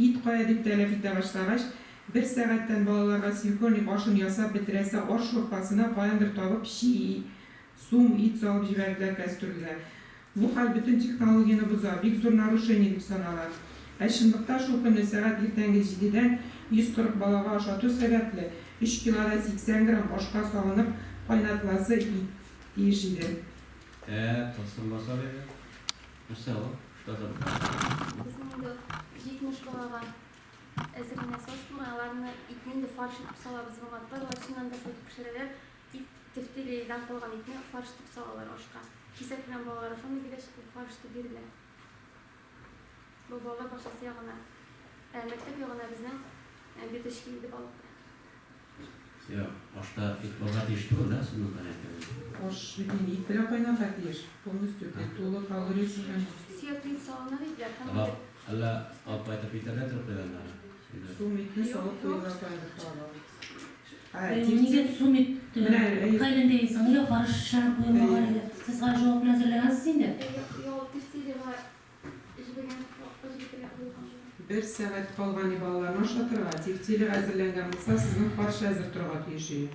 it koyadip telefite başlagaç bir saatten balalarga silikonlik aşın yasap bitirese aş şurpasına koyandır tavıp sum it salıp jiberdiler kastürler. Bu hal bütün teknolojini bozar, bir zor narушение gibi sanalar. Şındıkta şu günü saat irtengi cididen 140 balaga aşatı sebeple 3 kiloda 80 gram aşka salınıp kaynatılası değişidir. Tasım basar ya. Mesela şurada da. Bizim de 70 balaga ezirine soşmalarını itinin de farş edip sala bizim atlar var. Şimdiden de kötü pişireler. İt tiftiliyden kalan itini farş edip salalar aşka. Kisetlen balalar aşağıda gideş farş edip biriler. Bu balalar başkası yağına. Mektep yağına bizden bir teşkilde balık. Ya, başta it balığa değişti mi da sınırdan yapıyoruz? Hoş bildiğin it bile kaynatak yer. Bunun üstü tuğla kaldırıyorsun. Siyah bir salona değil. Ama Allah alpayta pita ne tırıp edenler? Sum itini salıp koyular kaynatak. Niye sumit kayındeyisin ya karşı şarap koymalar ya. Siz karşı cevap hazırlayansın da. Yol tiftili var. Bir saat kalgan balalarını aşatırlar. Tiftiyle hazırlangan olsa sizin farş hazır turğa yaşıyor.